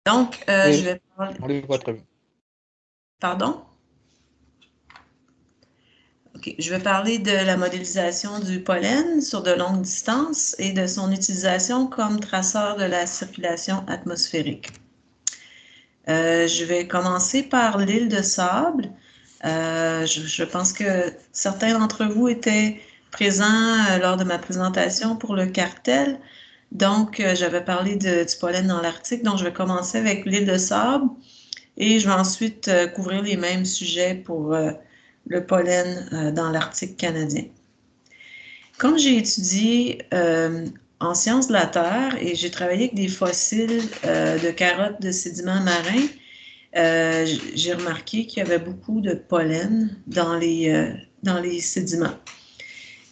Donc, je Oui, vais parler... on le voit très bien. Pardon? OK. Je vais parler de la modélisation du pollen sur de longues distances et de son utilisation comme traceur de la circulation atmosphérique. Je vais commencer par l'île de sable. Je pense que certains d'entre vous étaient présents lors de ma présentation pour le cartel. Donc, j'avais parlé du pollen dans l'Arctique. Donc, je vais commencer avec l'île de sable et je vais ensuite couvrir les mêmes sujets pour le pollen dans l'Arctique canadien. Comme j'ai étudié en sciences de la Terre et j'ai travaillé avec des fossiles de carottes de sédiments marins, j'ai remarqué qu'il y avait beaucoup de pollen dans les sédiments.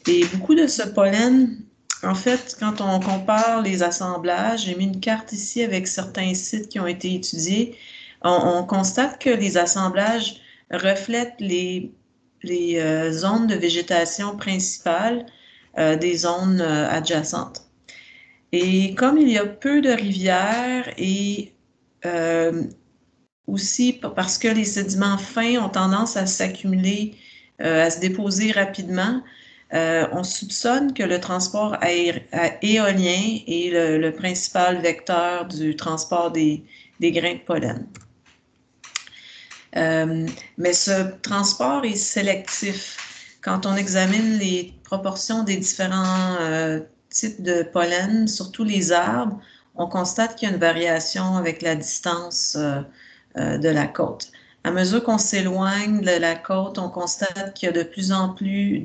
Et beaucoup de ce pollen, en fait, quand on compare les assemblages, j'ai mis une carte ici avec certains sites qui ont été étudiés, on constate que les assemblages reflètent les zones de végétation principales des zones adjacentes. Et comme il y a peu de rivières et aussi parce que les sédiments fins ont tendance à s'accumuler, à se déposer rapidement, on soupçonne que le transport éolien est le principal vecteur du transport des grains de pollen. Mais ce transport est sélectif. Quand on examine les proportions des différents types de pollen, surtout les arbres, on constate qu'il y a une variation avec la distance de la côte. À mesure qu'on s'éloigne de la côte, on constate qu'il y a de plus en plus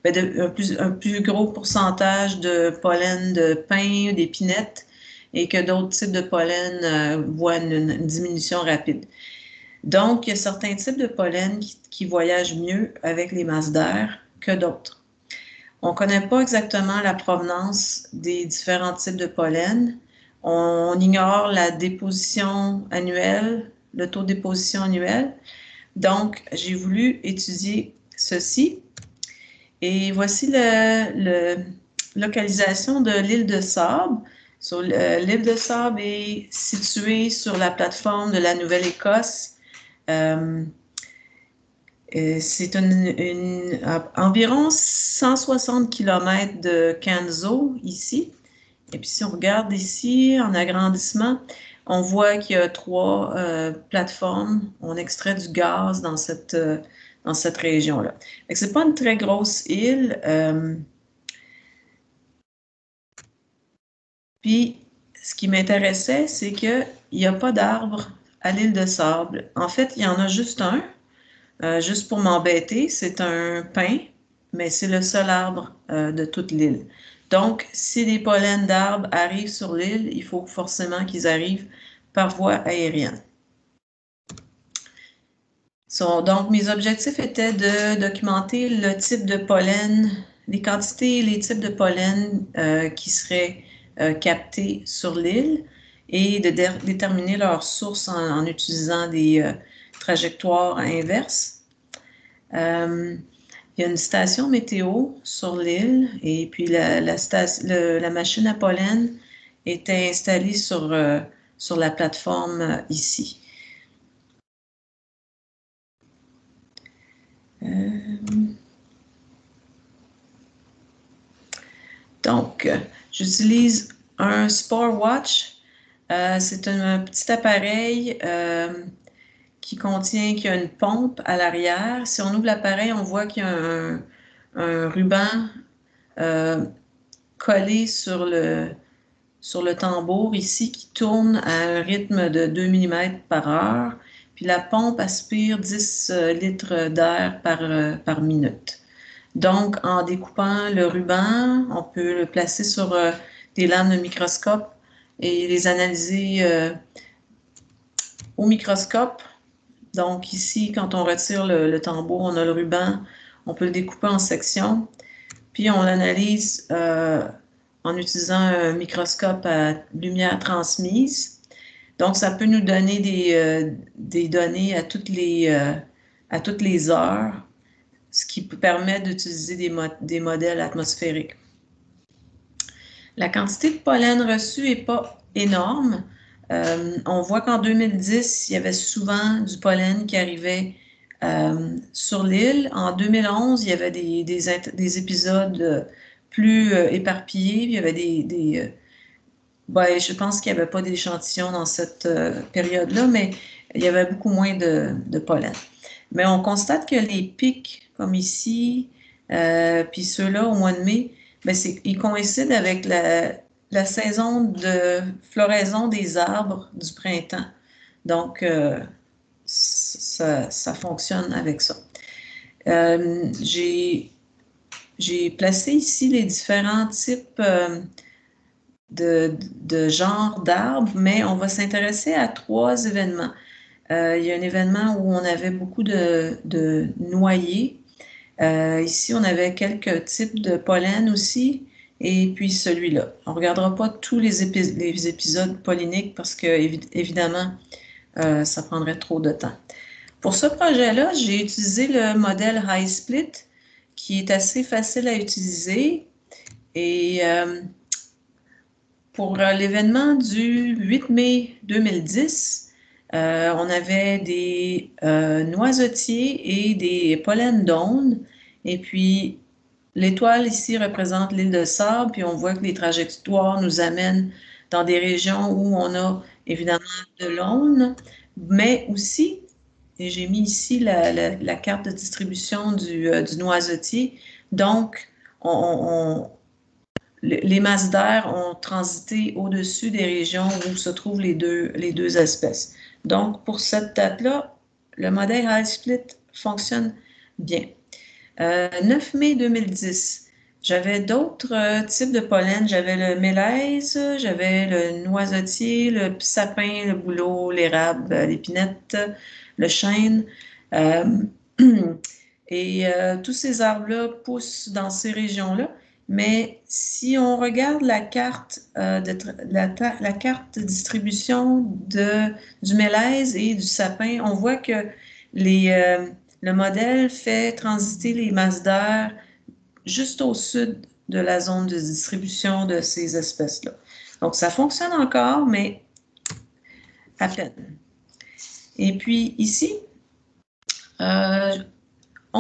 un plus gros pourcentage de pollen de pin, d'épinettes, et que d'autres types de pollen voient une diminution rapide. Donc, il y a certains types de pollen qui voyagent mieux avec les masses d'air que d'autres. On ne connaît pas exactement la provenance des différents types de pollen. On ignore la déposition annuelle, le taux de déposition annuel. Donc, j'ai voulu étudier ceci. Et voici la localisation de l'île de Sable. L'île de Sable est située sur la plateforme de la Nouvelle-Écosse. C'est environ 160 km de Canso ici. Et puis si on regarde ici en agrandissement, on voit qu'il y a 3 plateformes. On extrait du gaz dans cette région-là. Ce n'est pas une très grosse île. Puis ce qui m'intéressait, c'est qu'il n'y a pas d'arbres à l'île de Sable. En fait, il y en a juste un. Juste pour m'embêter, c'est un pin, mais c'est le seul arbre de toute l'île. Donc, si des pollens d'arbres arrivent sur l'île, il faut forcément qu'ils arrivent par voie aérienne. Donc, mes objectifs étaient de documenter le type de pollen, les quantités et les types de pollen qui seraient captés sur l'île et de déterminer leur source en utilisant des trajectoires inverses. Il y a une station météo sur l'île et puis la machine à pollen était installée sur la plateforme ici. Donc, j'utilise un Spore Watch. C'est un petit appareil qui a une pompe à l'arrière. Si on ouvre l'appareil, on voit qu'il y a un ruban collé sur le tambour ici qui tourne à un rythme de 2 mm par heure. Puis la pompe aspire 10 litres d'air par minute. Donc, en découpant le ruban, on peut le placer sur des lames de microscope et les analyser au microscope. Donc ici, quand on retire le tambour, on a le ruban, on peut le découper en sections, puis on l'analyse en utilisant un microscope à lumière transmise. Donc, ça peut nous donner des données à toutes les heures, ce qui permet d'utiliser des modèles atmosphériques. La quantité de pollen reçue n'est pas énorme. On voit qu'en 2010, il y avait souvent du pollen qui arrivait sur l'île. En 2011, il y avait des épisodes plus éparpillés. Il y avait je pense qu'il n'y avait pas d'échantillons dans cette période-là, mais il y avait beaucoup moins de pollen. Mais on constate que les pics, comme ici, puis ceux-là au mois de mai, ils coïncident avec la saison de floraison des arbres du printemps. Donc, ça fonctionne avec ça. J'ai placé ici les différents types de genres d'arbres, mais on va s'intéresser à 3 événements. Il y a un événement où on avait beaucoup de noyers. Ici, on avait quelques types de pollen aussi, et puis celui-là. On ne regardera pas tous les épisodes polliniques parce que, évidemment, ça prendrait trop de temps. Pour ce projet-là, j'ai utilisé le modèle HiSplit, qui est assez facile à utiliser. Et pour l'événement du 8 mai 2010, on avait des noisetiers et des pollens d'ondes. Et puis, l'étoile ici représente l'île de Sable, puis on voit que les trajectoires nous amènent dans des régions où on a évidemment de l'onde, mais aussi, et j'ai mis ici la carte de distribution du noisetier, donc les masses d'air ont transité au-dessus des régions où se trouvent les deux espèces. Donc, pour cette date-là, le modèle HiSplit fonctionne bien. 9 mai 2010, j'avais d'autres types de pollen. J'avais le mélèze, j'avais le noisetier, le sapin, le bouleau, l'érable, l'épinette, le chêne. Et tous ces arbres-là poussent dans ces régions-là. Mais si on regarde la carte, la carte de distribution du mélèze et du sapin, on voit que le modèle fait transiter les masses d'air juste au sud de la zone de distribution de ces espèces-là. Donc, ça fonctionne encore, mais à peine. Et puis ici, 11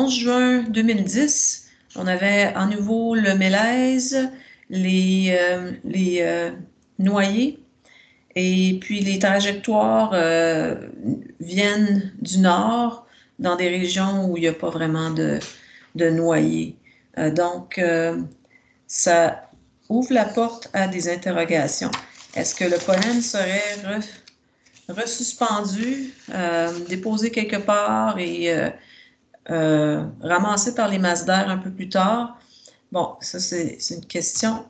juin 2010, on avait à nouveau le mélèze, les noyers, et puis les trajectoires viennent du nord, dans des régions où il n'y a pas vraiment de noyers. Donc, ça ouvre la porte à des interrogations. Est-ce que le pollen serait resuspendu, déposé quelque part et ramassé par les masses d'air un peu plus tard? Bon, ça, c'est une question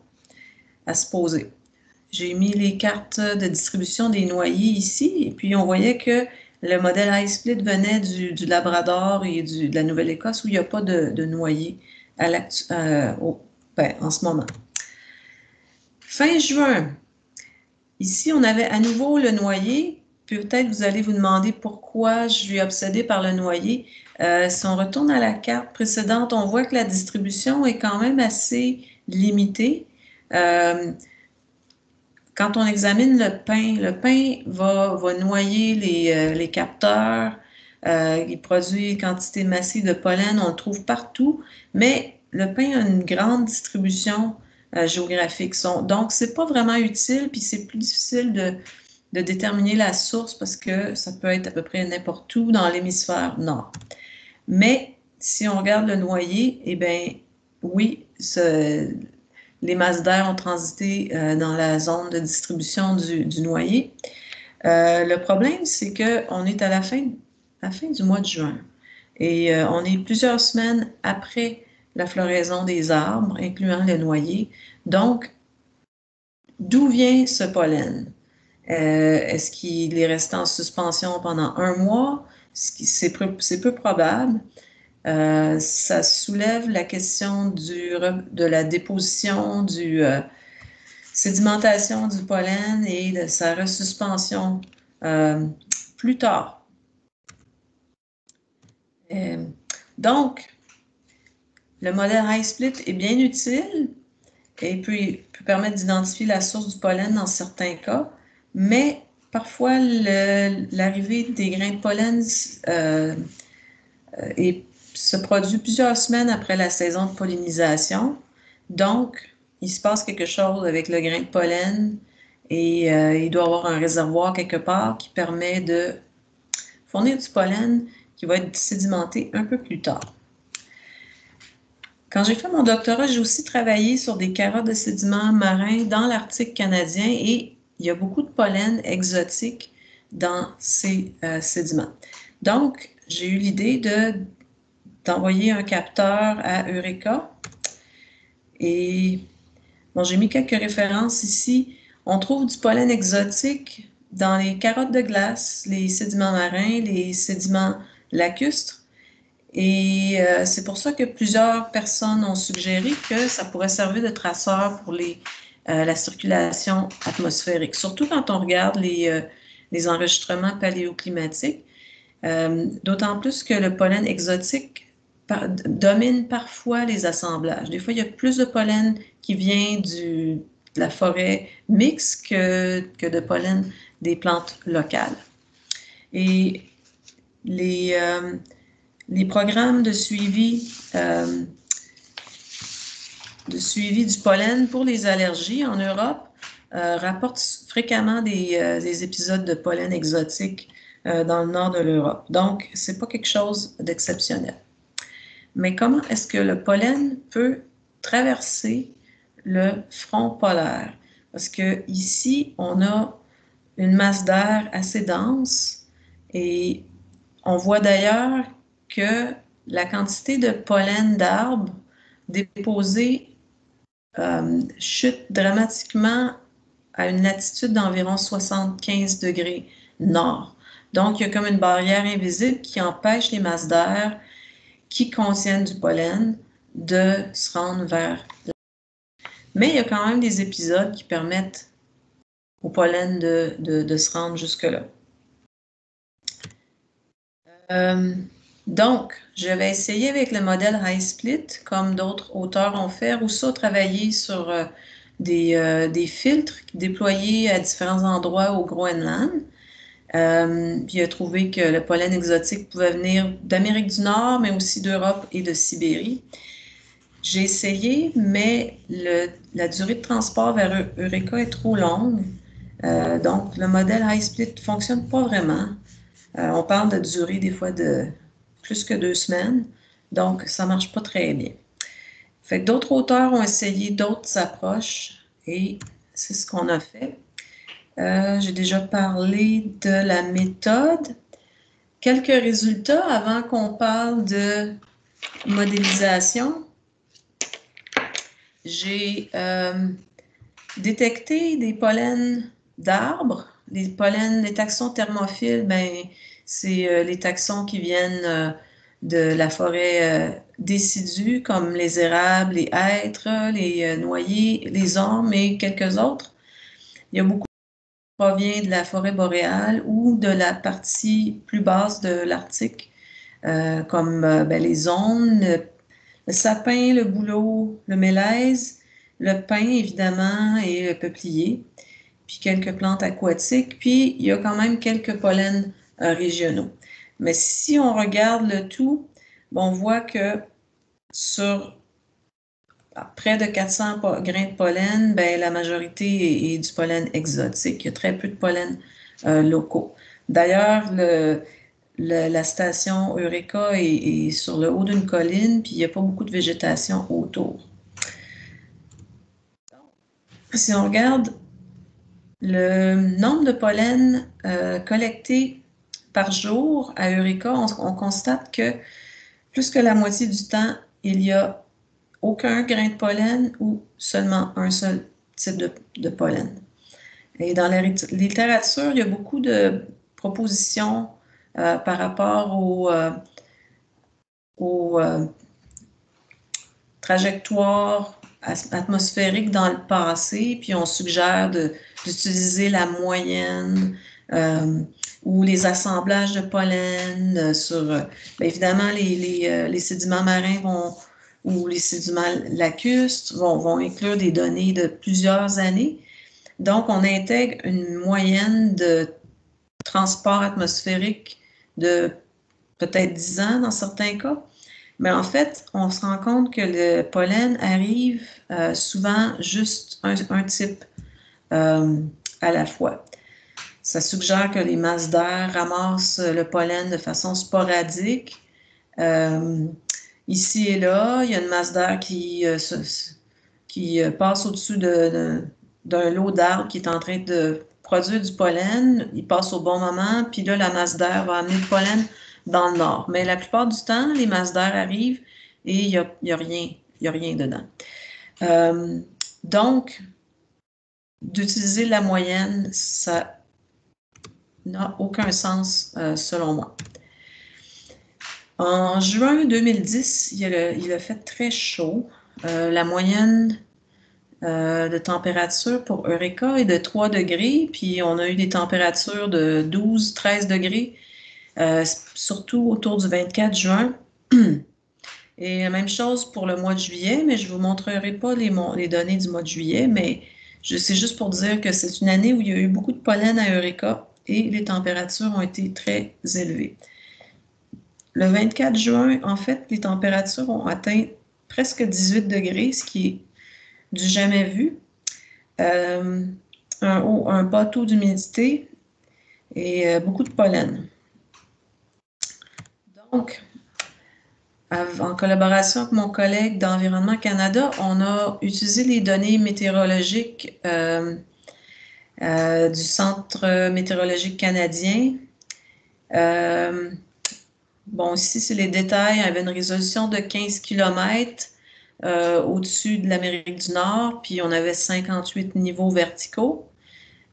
à se poser. J'ai mis les cartes de distribution des noyers ici, et puis on voyait que le modèle HiSplit venait du Labrador et de la Nouvelle-Écosse, où il n'y a pas de noyers en ce moment. Fin juin, ici, on avait à nouveau le noyer. Peut-être vous allez vous demander pourquoi je suis obsédée par le noyer. Si on retourne à la carte précédente, on voit que la distribution est quand même assez limitée. Quand on examine le pain va noyer les capteurs. Il produit une quantité massive de pollen, on le trouve partout, mais le pain a une grande distribution géographique. Donc, c'est pas vraiment utile, puis c'est plus difficile de déterminer la source parce que ça peut être à peu près n'importe où dans l'hémisphère nord. Mais si on regarde le noyer, eh bien, oui, les masses d'air ont transité dans la zone de distribution du noyer. Le problème, c'est qu'on est à la fin du mois de juin et on est plusieurs semaines après la floraison des arbres, incluant le noyer. Donc, d'où vient ce pollen? Est-ce qu'il est resté en suspension pendant 1 mois? C'est peu probable. Ça soulève la question de la déposition, sédimentation du pollen et de sa resuspension plus tard. Donc, le modèle HiSplit est bien utile et peut permettre d'identifier la source du pollen dans certains cas, mais parfois, l'arrivée des grains de pollen se produit plusieurs semaines après la saison de pollinisation. Donc, il se passe quelque chose avec le grain de pollen et il doit y avoir un réservoir quelque part qui permet de fournir du pollen qui va être sédimenté un peu plus tard. Quand j'ai fait mon doctorat, j'ai aussi travaillé sur des carottes de sédiments marins dans l'Arctique canadien et il y a beaucoup de pollen exotique dans ces sédiments. Donc, j'ai eu l'idée d'envoyer un capteur à Eureka et bon, j'ai mis quelques références ici. On trouve du pollen exotique dans les carottes de glace, les sédiments marins, les sédiments lacustres. Et c'est pour ça que plusieurs personnes ont suggéré que ça pourrait servir de traceur pour la circulation atmosphérique, surtout quand on regarde les enregistrements paléoclimatiques, d'autant plus que le pollen exotique domine parfois les assemblages. Des fois, il y a plus de pollen qui vient de la forêt mixte que de pollen des plantes locales. Et les programmes de suivi du pollen pour les allergies en Europe rapportent fréquemment des épisodes de pollen exotique dans le nord de l'Europe. Donc, ce n'est pas quelque chose d'exceptionnel. Mais comment est-ce que le pollen peut traverser le front polaire? Parce que ici, on a une masse d'air assez dense et on voit d'ailleurs que la quantité de pollen d'arbres déposé chute dramatiquement à une latitude d'environ 75 degrés nord. Donc, il y a comme une barrière invisible qui empêche les masses d'air qui contiennent du pollen de se rendre vers la... Mais il y a quand même des épisodes qui permettent au pollen de se rendre jusque-là. Donc, je vais essayer avec le modèle High Split, comme d'autres auteurs ont fait. Rousseau a travaillé sur des filtres déployés à différents endroits au Groenland. Puis il a trouvé que le pollen exotique pouvait venir d'Amérique du Nord, mais aussi d'Europe et de Sibérie. J'ai essayé, mais la durée de transport vers Eureka est trop longue. Donc, le modèle High Split ne fonctionne pas vraiment. On parle de durée des fois de plus que 2 semaines, donc ça ne marche pas très bien. Fait que d'autres auteurs ont essayé d'autres approches et c'est ce qu'on a fait. J'ai déjà parlé de la méthode. Quelques résultats avant qu'on parle de modélisation. J'ai détecté des pollens d'arbres. Les pollens, les taxons thermophiles, ben, c'est les taxons qui viennent de la forêt décidue, comme les érables, les hêtres, les noyers, les ormes et quelques autres. Il y a beaucoup qui provient de la forêt boréale ou de la partie plus basse de l'Arctique, comme ben, les aunes, le sapin, le bouleau, le mélèze, le pin, évidemment, et le peuplier, puis quelques plantes aquatiques, puis il y a quand même quelques pollens régionaux. Mais si on regarde le tout, on voit que sur près de 400 grains de pollen, ben, la majorité est du pollen exotique. Il y a très peu de pollen locaux. D'ailleurs, la station Eureka est sur le haut d'une colline, puis il n'y a pas beaucoup de végétation autour. Si on regarde le nombre de pollen collectés par jour à Eureka, on constate que plus que la moitié du temps, il n'y a aucun grain de pollen ou seulement un seul type de pollen. Et dans la littérature, il y a beaucoup de propositions par rapport aux trajectoires atmosphériques dans le passé, puis on suggère d'utiliser la moyenne ou les assemblages de pollen sur... bien évidemment, les sédiments marins ou les sédiments lacustres vont inclure des données de plusieurs années. Donc, on intègre une moyenne de transport atmosphérique de peut-être 10 ans dans certains cas. Mais en fait, on se rend compte que le pollen arrive souvent juste un type à la fois. Ça suggère que les masses d'air ramassent le pollen de façon sporadique. Ici et là, il y a une masse d'air qui passe au-dessus d'un lot d'arbres qui est en train de produire du pollen. Il passe au bon moment, puis là, la masse d'air va amener le pollen dans le nord. Mais la plupart du temps, les masses d'air arrivent et il n'y a rien dedans. Donc, d'utiliser la moyenne, ça n'a aucun sens selon moi. En juin 2010, il a fait très chaud. La moyenne de température pour Eureka est de 3 degrés, puis on a eu des températures de 12-13 degrés, surtout autour du 24 juin. Et la même chose pour le mois de juillet, mais je ne vous montrerai pas les données du mois de juillet, mais c'est juste pour dire que c'est une année où il y a eu beaucoup de pollen à Eureka et les températures ont été très élevées. Le 24 juin, en fait, les températures ont atteint presque 18 degrés, ce qui est du jamais vu. Un bas taux d'humidité et beaucoup de pollen. Donc, en collaboration avec mon collègue d'Environnement Canada, on a utilisé les données météorologiques du Centre météorologique canadien. Bon, ici, c'est les détails. Il y avait une résolution de 15 km au-dessus de l'Amérique du Nord, puis on avait 58 niveaux verticaux.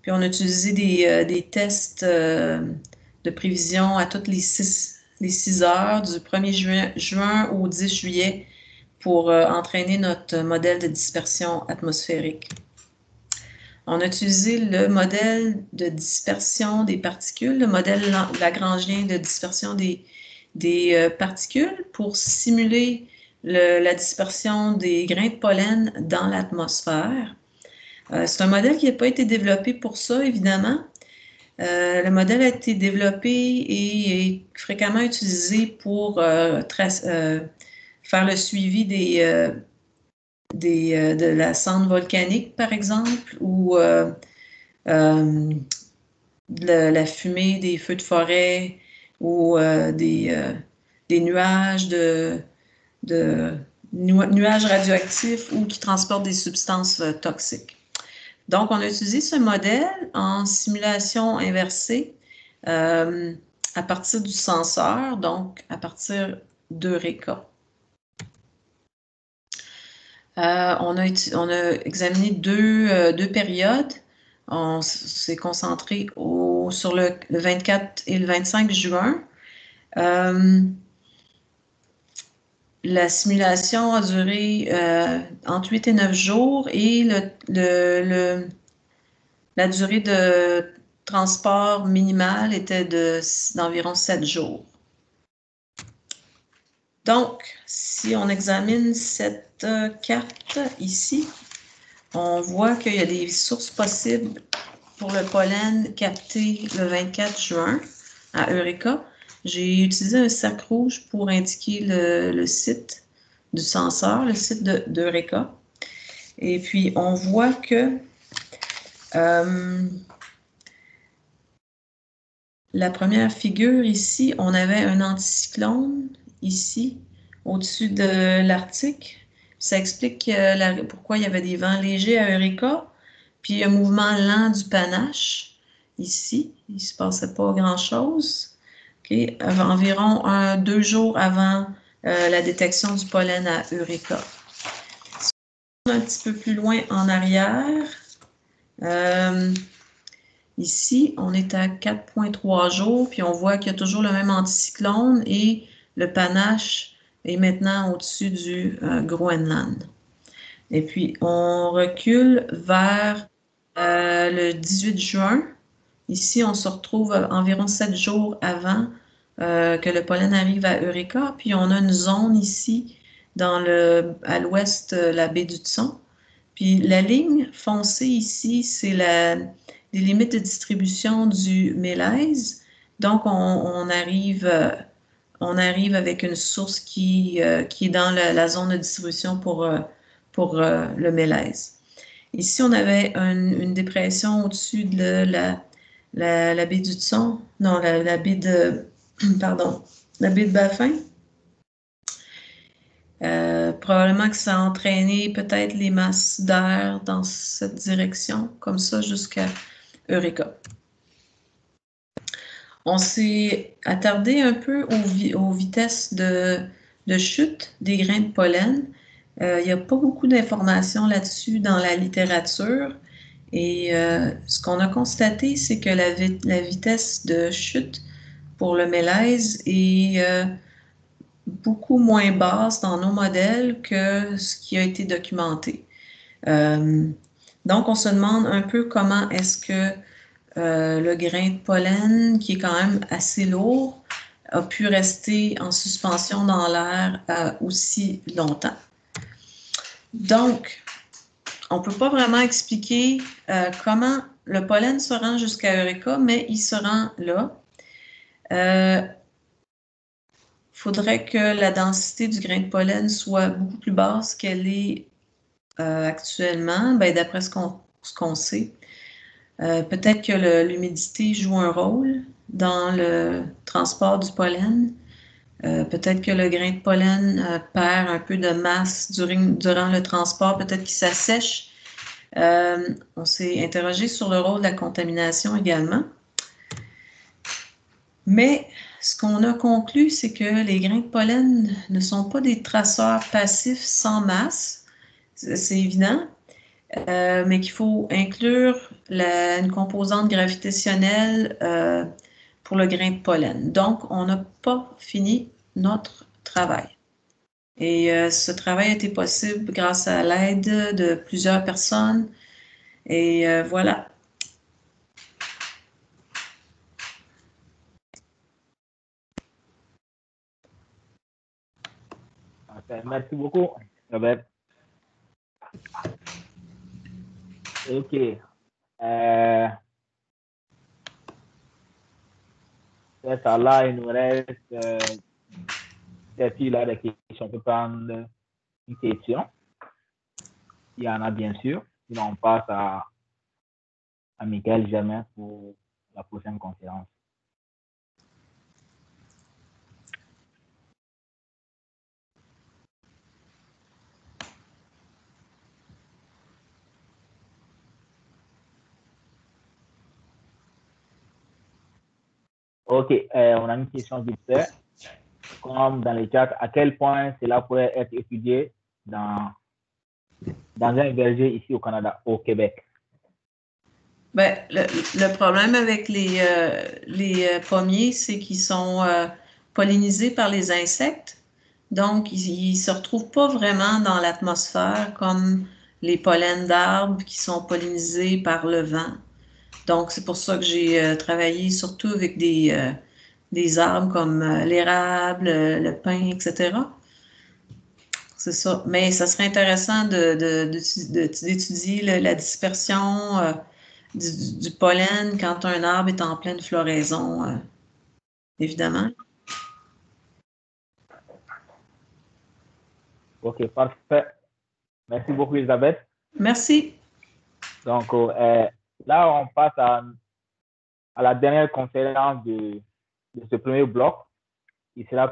Puis on a utilisé des tests de prévision à toutes les 6 heures, du 1er juin au 10 juillet, pour entraîner notre modèle de dispersion atmosphérique. On a utilisé le modèle de dispersion des particules, le modèle lagrangien de dispersion des particules pour simuler la dispersion des grains de pollen dans l'atmosphère. C'est un modèle qui n'a pas été développé pour ça, évidemment. Le modèle a été développé et est fréquemment utilisé pour faire le suivi de la cendre volcanique, par exemple, ou de la fumée des feux de forêt, ou des nuages nuages radioactifs ou qui transportent des substances toxiques. Donc, on a utilisé ce modèle en simulation inversée à partir du senseur, donc à partir d'Eureka. On a examiné deux périodes. On s'est concentré sur le 24 et le 25 juin. La simulation a duré entre 8 et 9 jours et la durée de transport minimale était d'environ 7 jours. Donc, si on examine cette carte ici, on voit qu'il y a des sources possibles pour le pollen capté le 24 juin à Eureka. J'ai utilisé un cercle rouge pour indiquer le site du senseur, le site d'Eureka. Et puis, on voit que la première figure ici, on avait un anticyclone ici, au-dessus de l'Arctique. Ça explique pourquoi il y avait des vents légers à Eureka, puis un mouvement lent du panache ici. Il ne se passait pas grand-chose. Okay. Environ 2 jours avant la détection du pollen à Eureka. Si on va un petit peu plus loin en arrière, ici, on est à 4,3 jours, puis on voit qu'il y a toujours le même anticyclone et le panache est maintenant au-dessus du Groenland. Et puis, on recule vers le 18 juin. Ici, on se retrouve environ 7 jours avant que le pollen arrive à Eureka. Puis, on a une zone ici, à l'ouest, la baie d'Hudson. Puis, la ligne foncée ici, c'est les limites de distribution du mélèze. Donc, on arrive avec une source qui est dans la zone de distribution pour le mélèze. Ici, on avait une dépression au-dessus de la baie du Hudson, non, la baie de, pardon, la baie de Baffin. Probablement que ça a entraîné peut-être les masses d'air dans cette direction, comme ça, jusqu'à Eureka. On s'est attardé un peu aux vitesses de chute des grains de pollen. Il n'y a pas beaucoup d'informations là-dessus dans la littérature. Et ce qu'on a constaté, c'est que la vitesse de chute pour le mélèze est beaucoup moins basse dans nos modèles que ce qui a été documenté. Donc, on se demande un peu comment est-ce que le grain de pollen, qui est quand même assez lourd, a pu rester en suspension dans l'air aussi longtemps. Donc, on ne peut pas vraiment expliquer comment le pollen se rend jusqu'à Eureka, mais il se rend là. Faudrait que la densité du grain de pollen soit beaucoup plus basse qu'elle est actuellement, d'après ce qu'on sait. Peut-être que l'humidité joue un rôle dans le transport du pollen. Peut-être que le grain de pollen perd un peu de masse durant le transport, peut-être qu'il s'assèche. On s'est interrogé sur le rôle de la contamination également. Mais ce qu'on a conclu, c'est que les grains de pollen ne sont pas des traceurs passifs sans masse, c'est évident, mais qu'il faut inclure une composante gravitationnelle pour le grain de pollen. Donc, on n'a pas fini notre travail. Et ce travail a été possible grâce à l'aide de plusieurs personnes. Et voilà. Merci beaucoup, Robert. OK. Ça là, il nous reste des questions. On peut prendre une question. Il y en a bien sûr. Sinon, on passe à Michael Germain pour la prochaine conférence. OK, on a une question vite fait. Comme dans les chats, à quel point cela pourrait être étudié dans un verger ici au Canada, au Québec? Le problème avec les pommiers, c'est qu'ils sont pollinisés par les insectes. Donc, ils ne se retrouvent pas vraiment dans l'atmosphère comme les pollens d'arbres qui sont pollinisés par le vent. Donc, c'est pour ça que j'ai travaillé surtout avec des arbres comme l'érable, le pin, etc. C'est ça. Mais ça serait intéressant d'étudier la dispersion du pollen quand un arbre est en pleine floraison, évidemment. OK, parfait. Merci beaucoup, Elisabeth. Merci. Donc, là, on passe à la dernière conférence de ce premier bloc. Il sera